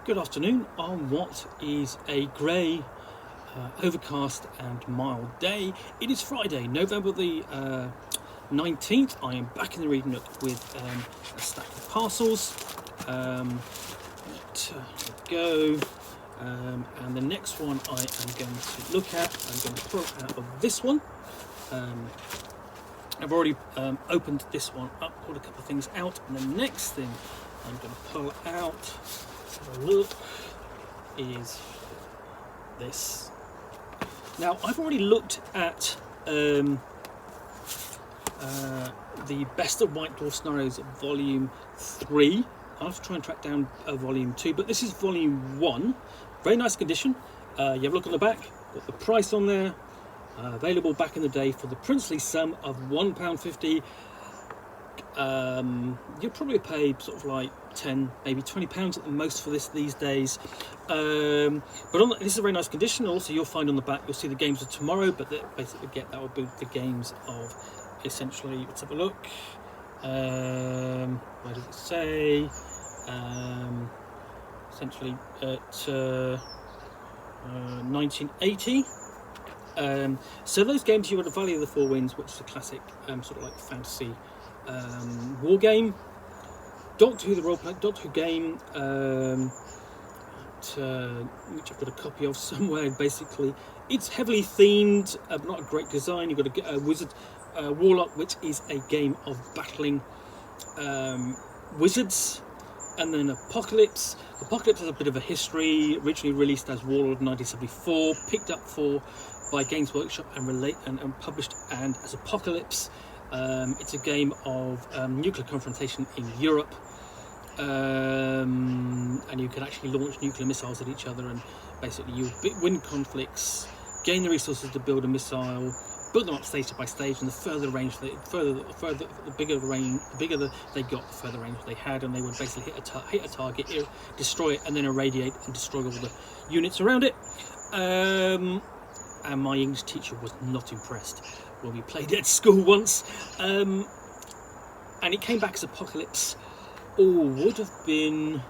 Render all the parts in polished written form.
Good afternoon on what is a grey, overcast and mild day. It is Friday, November the 19th. I am back in the reading nook with a stack of parcels. There we go. And the next one I am going to look at, I'm going to pull out of this one. I've already opened this one up, pulled a couple of things out, and the next thing I'm going to pull out, let's have a look, is this. Now, I've already looked at the Best of White Dwarf Scenarios Volume 3. I'll have to try and track down Volume 2, but this is Volume 1. Very nice condition. You have a look on the back, got the price on there. Available back in the day for the princely sum of £1.50. You'll probably pay sort of like 10, maybe £20 at the most for this these days. But this is a very nice condition. Also, you'll find on the back, you'll see the games of tomorrow, but basically that will be the games of essentially, let's have a look. Where does it say? Essentially at 1980. So those games, you got a Valley of the Four Winds, which is a classic sort of like fantasy war game. Doctor Who, the role-playing Doctor Who game, which I've got a copy of somewhere. Basically, it's heavily themed, but not a great design. You've got a wizard, warlock, which is a game of battling wizards, and then Apocalypse. Apocalypse has a bit of a history. Originally released as Warlord in 1974, picked up by Games Workshop and published and as Apocalypse. It's a game of nuclear confrontation in Europe, and you can actually launch nuclear missiles at each other, and basically you win conflicts, gain the resources to build a missile, build them up stage by stage, and the further range, the bigger they got, the further range they had, and they would basically hit a target, destroy it, and then irradiate and destroy all the units around it. And my English teacher was not impressed when we played it at school once. And it came back as Apocalypse, would have been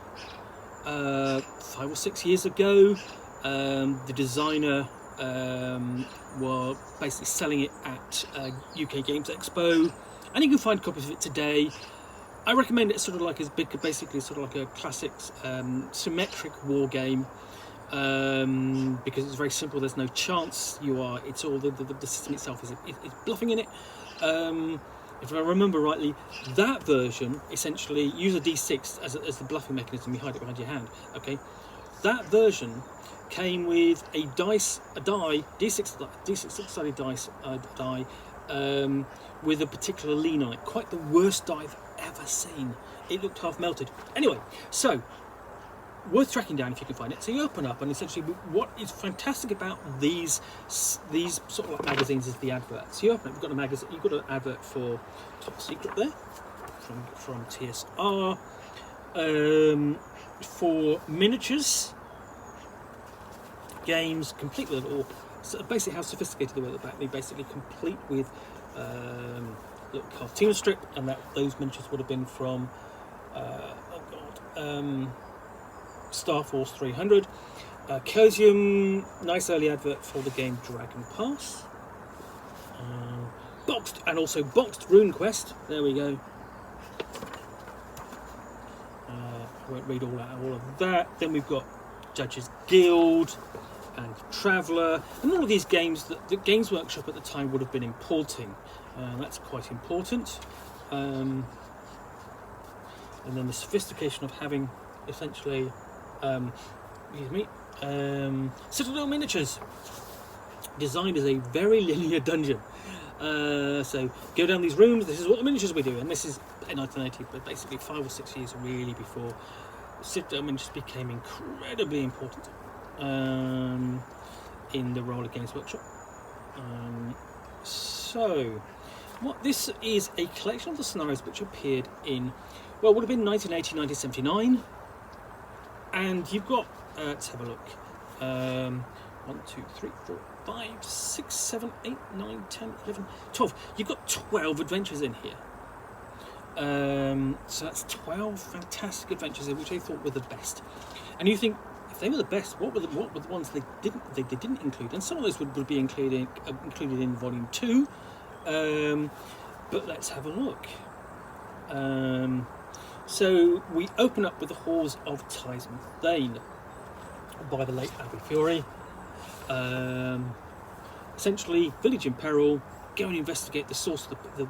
5 or 6 years ago. The designer were basically selling it at UK Games Expo, and you can find copies of it today. I recommend it. Sort of like basically sort of like a classic symmetric war game. Because it's very simple. There's no chance. It's all the system itself is bluffing in it. If I remember rightly, that version essentially use a D6 as the bluffing mechanism. You hide it behind your hand. Okay, that version came with a die, D6-sided dice die, with a particular lean on it. Quite the worst die I've ever seen. It looked half melted. Anyway, so. Worth tracking down if you can find it. So you open up, and essentially what is fantastic about these sort of like magazines is the adverts. You open up, you've got an advert for Top Secret there from TSR, for miniatures games, complete with it all. So basically how sophisticated they were at the back. They basically complete with little cartoon strip, and those miniatures would have been from Star Force 300. Cosium, nice early advert for the game Dragon Pass. Boxed Rune Quest. There we go. I won't read all of that. Then we've got Judges Guild and Traveller, and all of these games that the Games Workshop at the time would have been importing. That's quite important. And then the sophistication of having essentially Citadel miniatures, designed as a very linear dungeon. So go down these rooms. This is what the miniatures we do, and this is in 1980, but basically 5 or 6 years really before Citadel miniatures became incredibly important in the role of Games Workshop. So what this is a collection of the scenarios which appeared in, well, would have been 1980, 1979. And you've got, let's have a look, 1, 2, 3, 4, 5, 6, 7, 8, 9, 10, 11, 12. You've got 12 adventures in here. So that's 12 fantastic adventures, which they thought were the best. And you think, if they were the best, what were the ones they didn't include? And some of those would be included in Volume 2. But let's have a look. So we open up with the Halls of Tyson Thane by the late Abbey Fury. Essentially, village in peril. Go and investigate the source of the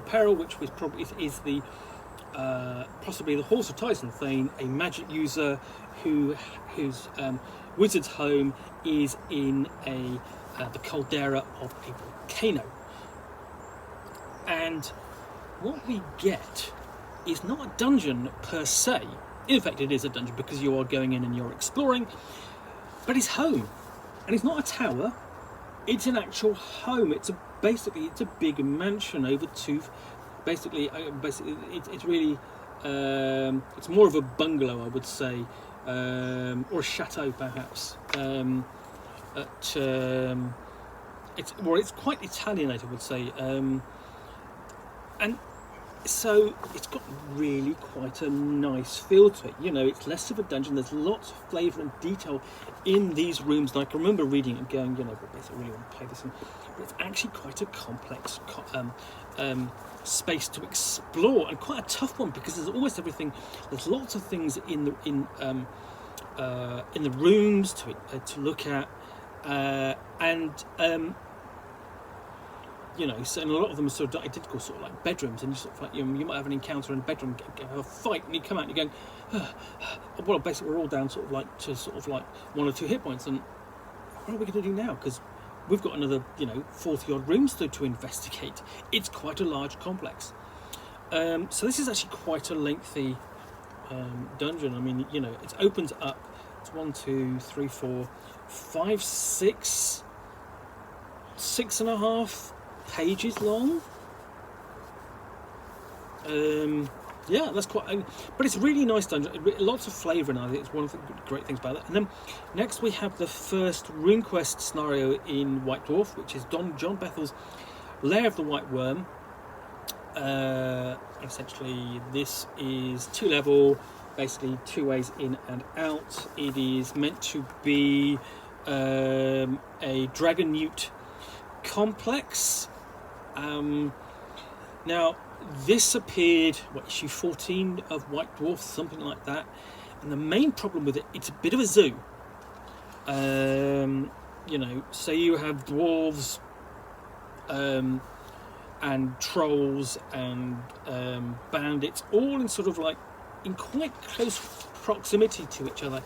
peril, which was probably is the possibly the Halls of Tyson Thane, a magic user whose wizard's home is in the caldera of a volcano. And what we get is not a dungeon per se. In fact, it is a dungeon because you are going in and you're exploring, but it's home. And it's not a tower, it's an actual home. It's a big mansion over two. Basically, it's really it's more of a bungalow, I would say, or a chateau perhaps. It's quite Italianate, I would say, and so it's got really quite a nice feel to it. You know, it's less of a dungeon. There's lots of flavour and detail in these rooms. And I can remember reading it and going, you know, I basically really want to play this. But it's actually quite a complex space to explore, and quite a tough one because there's almost everything. There's lots of things in the rooms to look at, you know, so, and a lot of them are sort of identical, sort of like bedrooms, and you sort of like, you might have an encounter in a bedroom, have a fight, and you come out and you're going, well, basically we're all down sort of like 1 or 2 hit points, and what are we going to do now? Because we've got another, 40 odd rooms to investigate. It's quite a large complex. So this is actually quite a lengthy dungeon. I mean, it opens up. It's 1, 2, 3, 4, 5, 6, 6.5 pages long. Yeah, that's quite. But it's a really nice dungeon. Lots of flavour in it. It's one of the great things about it. And then next we have the first RuneQuest scenario in White Dwarf, which is John Bethel's Lair of the White Worm. Essentially, this is 2-level, basically 2 ways in and out. It is meant to be a Dragon Newt complex. Now, this appeared, issue 14 of White Dwarf, something like that. And the main problem with it, it's a bit of a zoo. So you have dwarves and trolls and bandits, all in sort of like in quite close proximity to each other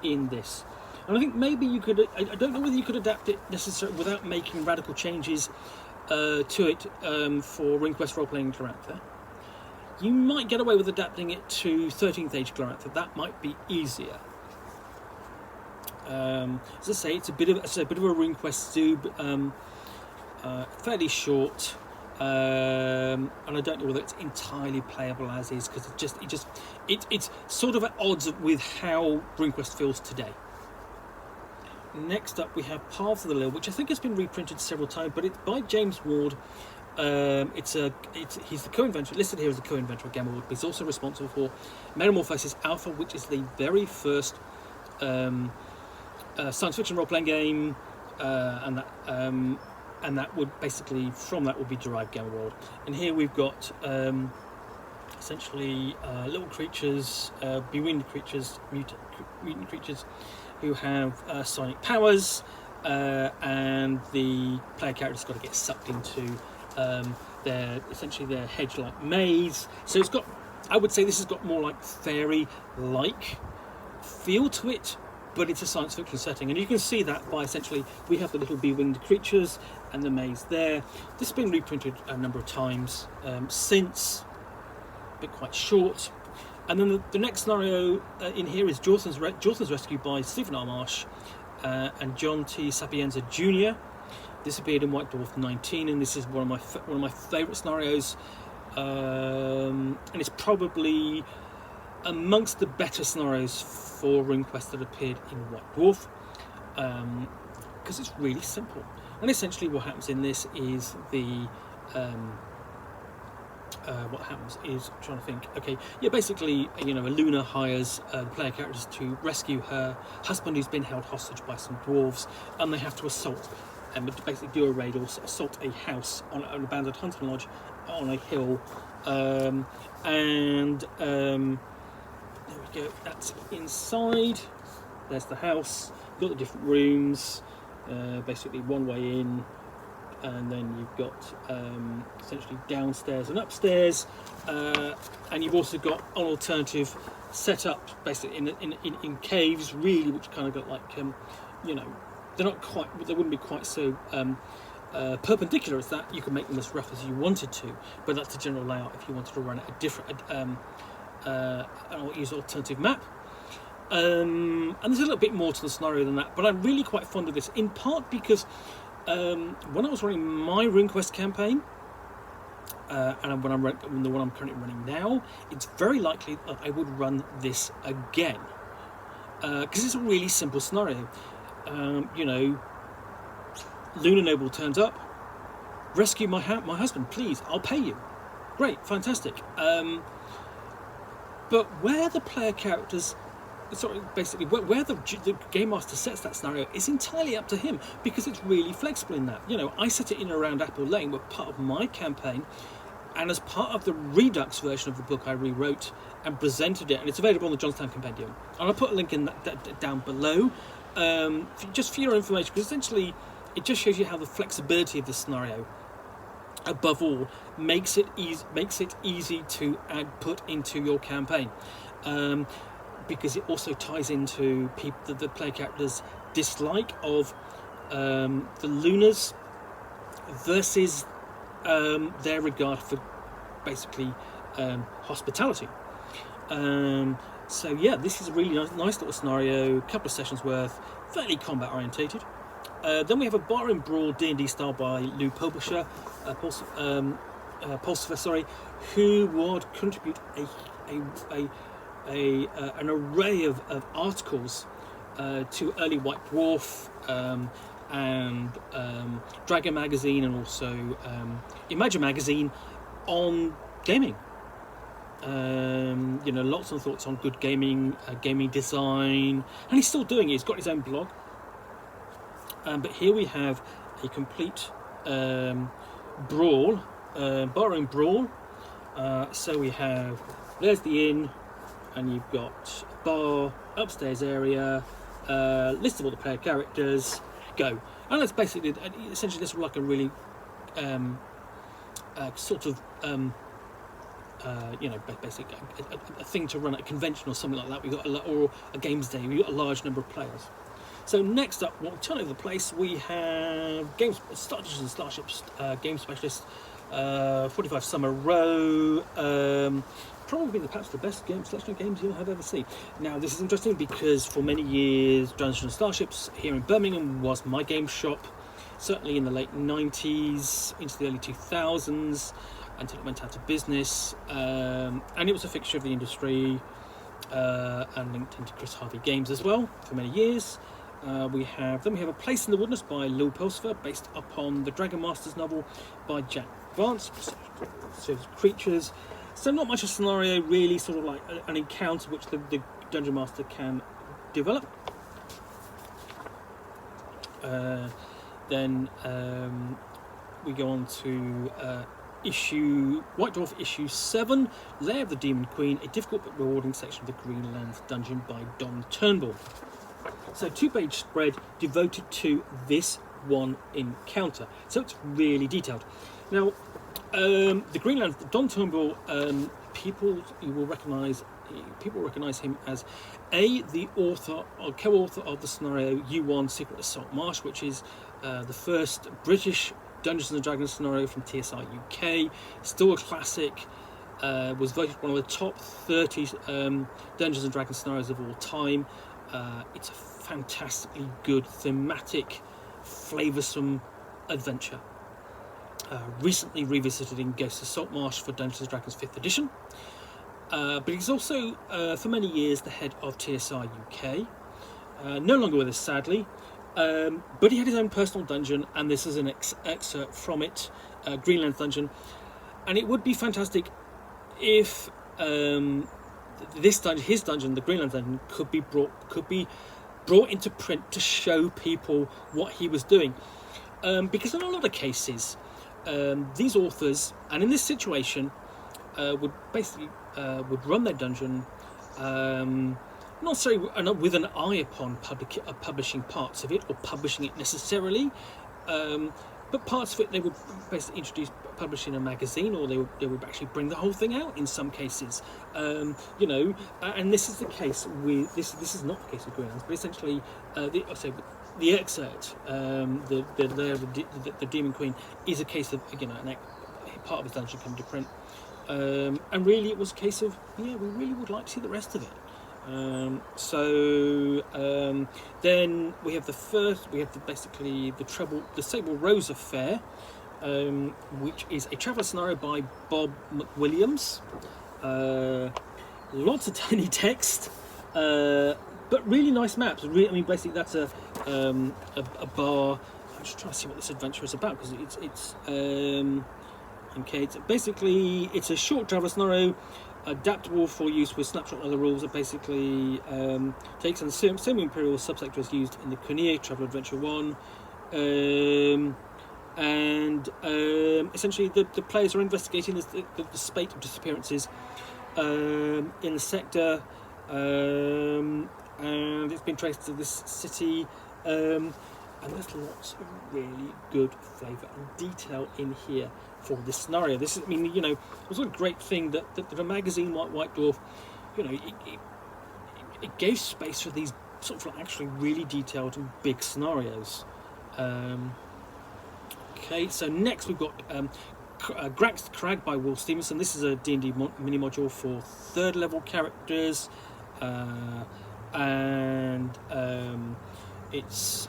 in this. And I think maybe you could, I don't know whether you could adapt it necessarily without making radical changes to it for RuneQuest role-playing Glorantha. You might get away with adapting it to 13th Age Glorantha. That might be easier. As I say, it's a bit of a RuneQuest zoo, fairly short, and I don't know whether it's entirely playable as is, because it's sort of at odds with how RuneQuest feels today. Next up, we have Paths of the Lil, which I think has been reprinted several times, but it's by James Ward. He's the co-inventor, listed here as the co-inventor of Gamma Ward, but he's also responsible for Metamorphosis Alpha, which is the very first science fiction role-playing game, and that would basically, from that would be derived Gamma World. And here we've got essentially little creatures, bewinged creatures, mutant creatures, who have psionic powers, and the player character's got to get sucked into their hedge-like maze. So it's got, I would say this has got more like fairy-like feel to it, but it's a science fiction setting, and you can see that by essentially we have the little bee-winged creatures and the maze there. This has been reprinted a number of times since, a bit quite short. And then the next scenario in here is Jorthan's Rescue by Stephen R. Marsh and John T. Sapienza Jr. This appeared in White Dwarf 19, and this is one of my favourite scenarios, and it's probably amongst the better scenarios for RuneQuest that appeared in White Dwarf, because it's really simple. And essentially what happens in this is the what happens is, I'm trying to think. Okay, yeah, basically, Luna hires the player characters to rescue her husband, who's been held hostage by some dwarves, and they have to assault and basically do a raid or assault a house on an abandoned hunting lodge on a hill, there we go. That's inside. There's the house. You've got the different rooms. Basically, one way in. And then you've got essentially downstairs and upstairs, and you've also got an alternative setup, basically in caves, really, which kind of got like, they're not quite, they wouldn't be quite so perpendicular as that. You can make them as rough as you wanted to, but that's the general layout if you wanted to run a different, or use an alternative map. And there's a little bit more to the scenario than that, but I'm really quite fond of this, in part because when I was running my RuneQuest campaign, and when the one I'm currently running now, it's very likely that I would run this again, because it's a really simple scenario. Luna Noble turns up, rescue my husband, please, I'll pay you. Great, fantastic. But where the player characters, basically where the game master sets that scenario is entirely up to him, because it's really flexible in that. I set it in around Apple Lane, were part of my campaign, and as part of the Redux version of the book I rewrote and presented it, and it's available on the Johnstown Compendium, and I'll put a link in that down below, just for your information, because essentially it just shows you how the flexibility of the scenario, above all, makes it easy to put into your campaign. Because it also ties into the player characters' dislike of the Lunas versus their regard for basically hospitality. So yeah, this is a really nice little scenario, couple of sessions worth, fairly combat orientated. Then we have a bar and brawl D&D style by Lou Pulsifer, who would contribute an array of articles to early White Dwarf and Dragon magazine, and also Imagine magazine on gaming. Lots of thoughts on good gaming, gaming design, and he's still doing it. He's got his own blog. But here we have a complete brawl, barroom brawl. So we have, there's the inn, and you've got a bar, upstairs area, list of all the player characters, go. And that's basically, essentially, this is like a really basic a thing to run at a convention or something like that. We've got or a games day. We've got a large number of players. So next up, we'll turn over the place. We have Starters and Starships, Game Specialist, 45 Summer Row. Probably perhaps the best selection of games you'll have ever seen. Now, this is interesting because for many years, Dungeons and Starships here in Birmingham was my game shop, certainly in the late 90s into the early 2000s, until it went out of business, and it was a fixture of the industry, and linked into Chris Harvey Games as well for many years. We have A Place in the Wilderness by Lou Pulsifer, based upon the Dragon Masters novel by Jack Vance. So creatures. So not much of a scenario, really, sort of like an encounter which the Dungeon Master can develop. Then we go on to White Dwarf issue 7, Lair of the Demon Queen, a difficult but rewarding section of the Greenland dungeon by Don Turnbull. So 2-page spread devoted to this one encounter. So it's really detailed. Now, the Greenland, Don Turnbull, people will recognise him as the author or co-author of the scenario U1 Secret Assault Marsh, which is the first British Dungeons and Dragons scenario from TSR UK. Still a classic. Was voted one of the top 30 Dungeons and Dragons scenarios of all time. It's a fantastically good, thematic, flavoursome adventure. Recently revisited in Ghosts of Saltmarsh for Dungeons and Dragons 5th edition. But he's also, for many years, the head of TSR UK. No longer with us, sadly. But he had his own personal dungeon, and this is an excerpt from it, Greenland Dungeon. and it would be fantastic if this dungeon, his dungeon, the Greenland dungeon, could be brought into print to show people what he was doing, because in a lot of cases, these authors, and in this situation, would basically would run their dungeon, not necessarily with an eye upon publishing parts of it or publishing it necessarily, but parts of it they would basically introduce, publish in a magazine, or they would actually bring the whole thing out in some cases, and this is the case with this is not the case with Greenlands, but essentially the excerpt, the Demon Queen, is a case of part of his dungeon coming to print, and really it was a case of we really would like to see the rest of it. Then we have basically the Sable Rose Affair, which is a traveller scenario by Bob McWilliams. Lots of tiny text, but really nice maps. Basically that's a bar. I'm just trying to see what this adventure is about, because it's basically it's a short traveller scenario, adaptable for use with snapshot and other rules. That basically takes on the semi-imperial subsector as used in the Quenya Travel Adventure 1, and essentially the players are investigating the spate of disappearances in the sector, and it's been traced to this city, and there's lots of really good flavour and detail in here for this scenario. This is, it was a great thing that a magazine like White Dwarf, it gave space for these sort of actually really detailed and big scenarios. Okay, so next we've got Grax Crag by Will Stevenson. This is a D&D mini module for 3rd level characters, and it's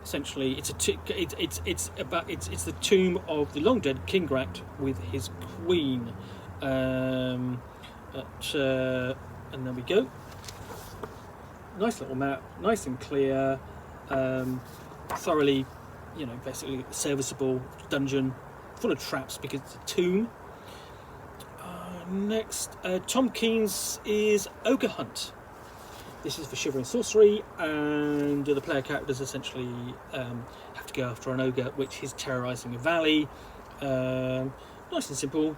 essentially it's the tomb of the long dead King Gract with his queen, and there we go. Nice little map, nice and clear, thoroughly, basically serviceable dungeon, full of traps because it's a tomb. Next, Tom Keen's is Ogre Hunt. This is for Shivering Sorcery, and the player characters essentially have to go after an ogre which is terrorising a valley. Nice and simple.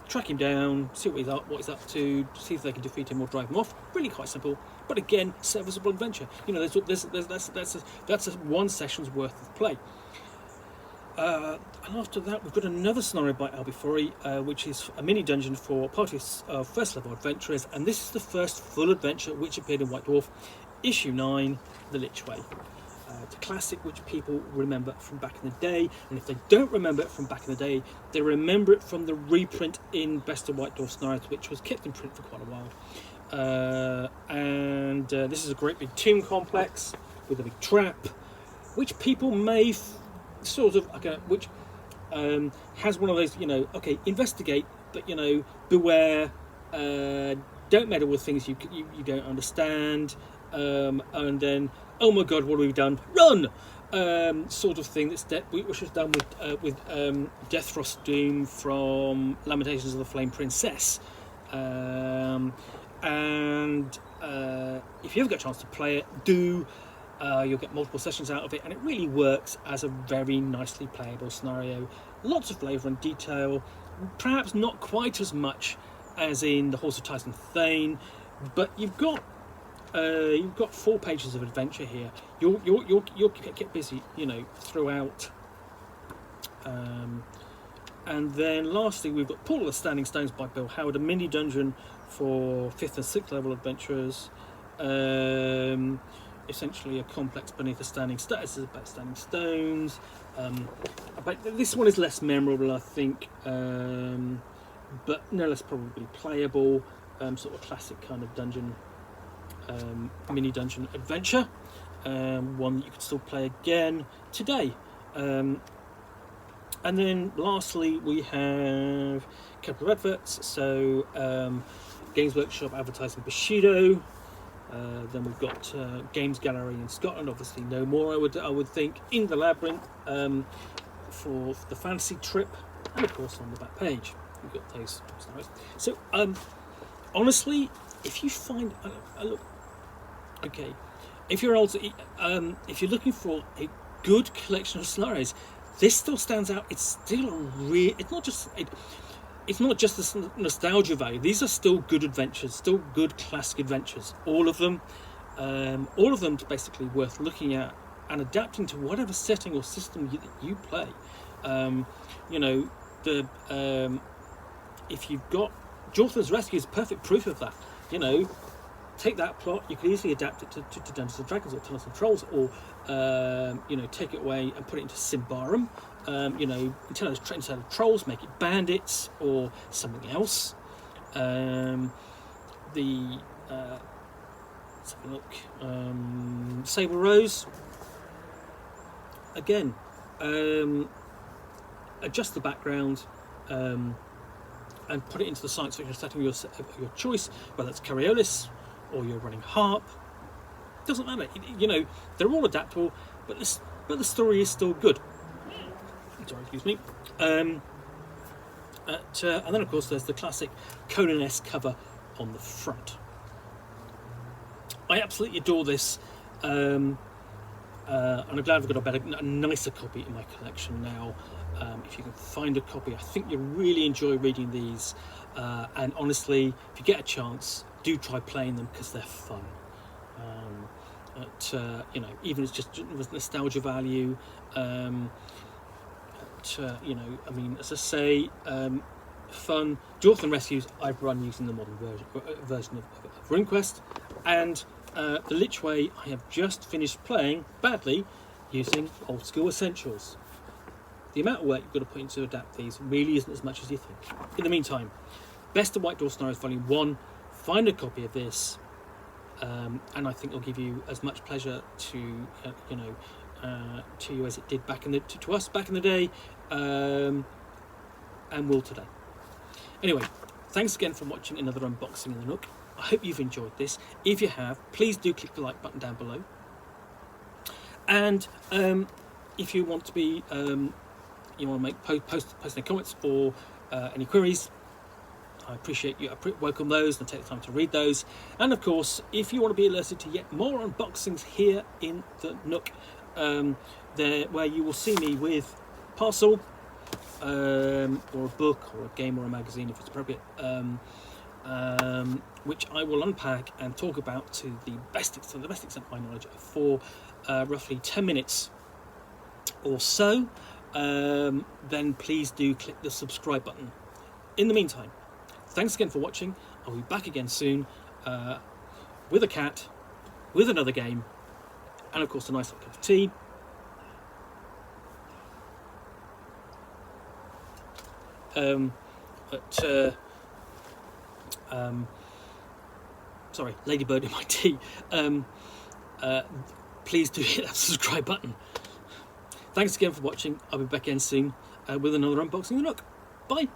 Track him down, see what he's up to, see if they can defeat him or drive him off. Really quite simple, but again, serviceable adventure. That's a one session's worth of play. And after that, we've got another scenario by Albifori, which is a mini dungeon for parties of first level adventurers, and this is the first full adventure which appeared in White Dwarf, issue 9, The Lich Way. It's a classic which people remember from back in the day, and if they don't remember it from back in the day, they remember it from the reprint in Best of White Dwarf Scenarios, which was kept in print for quite a while. This is a great big tomb complex with a big trap, which people may which has one of those, investigate, but beware, don't meddle with things you don't understand, and then, oh my god, what have we done? Run! Sort of thing which was done with Deathfrost Doom from Lamentations of the Flame Princess, and if you ever get a chance to play it, do. You'll get multiple sessions out of it, and it really works as a very nicely playable scenario. Lots of flavour and detail, perhaps not quite as much as in the Horse of Tyson Thane, but you've got 4 pages of adventure here. You'll get busy, throughout. And then lastly, we've got Pool of the Standing Stones by Bill Howard, a mini dungeon for 5th and 6th level adventurers. Essentially a complex beneath the standing stones. Is about standing stones. But this one is less memorable, I think, but no less probably playable. Sort of classic kind of dungeon, mini dungeon adventure. One that you could still play again today. And then lastly, we have a couple of adverts. So Games Workshop advertising Bushido. Then we've got Games Gallery in Scotland, obviously no more, I would think, in the Labyrinth for the fantasy trip, and of course on the back page we've got those scenarios. So honestly, if you find look, okay, if you're if you're looking for a good collection of scenarios, this still stands out. It's still it's not just the nostalgia value. These are still good adventures, still good classic adventures. All of them basically worth looking at and adapting to whatever setting or system you play. You know, if you've got Jorthan's Rescue is perfect proof of that. You know, take that plot, you could easily adapt it to Dungeons and Dragons or Tunnels and Trolls, or you know, take it away and put it into Symbaroum. You know, instead of Trolls, make it Bandits or something else. Let's have a look. Sable Rose. Again, adjust the background and put it into the science fiction setting of your choice, whether it's Coriolis or you're running Harp. Doesn't matter. You know, they're all adaptable, but the story is still good. Sorry, excuse me. And then of course there's the classic Conan-esque cover on the front. I absolutely adore this, and I'm glad I've got a nicer copy in my collection now. If you can find a copy, I think you'll really enjoy reading these. And honestly, if you get a chance, do try playing them because they're fun. You know, even if it's just with nostalgia value. You know, I mean, as I say, fun. Jorthan Rescues I've run using the modern version of RuneQuest, and the Lich Way I have just finished playing badly using old school essentials. The amount of work you've got to put in to adapt these really isn't as much as you think. In the meantime, Best of White Dwarf Scenarios Volume 1, find a copy of this, and I think it'll give you as much pleasure to you know, to you as it did back in the to us back in the day, and will today. Anyway, thanks again for watching another unboxing in the Nook. I hope you've enjoyed this. If you have, please do click the like button down below. And if you want to be, you want to make post any comments or any queries, I appreciate you. I welcome those and take the time to read those. And of course, if you want to be alerted to yet more unboxings here in the Nook, there where you will see me with parcel, or a book or a game or a magazine if it's appropriate, which I will unpack and talk about to the best extent of my knowledge for roughly 10 minutes or so, then please do click the subscribe button. In the meantime, thanks again for watching. I'll be back again soon with a cat, with another game, and of course a nice cup of tea. Sorry, ladybird in my tea. Please do hit that subscribe button. Thanks again for watching. I'll be back again soon with another unboxing of the Nook. Bye.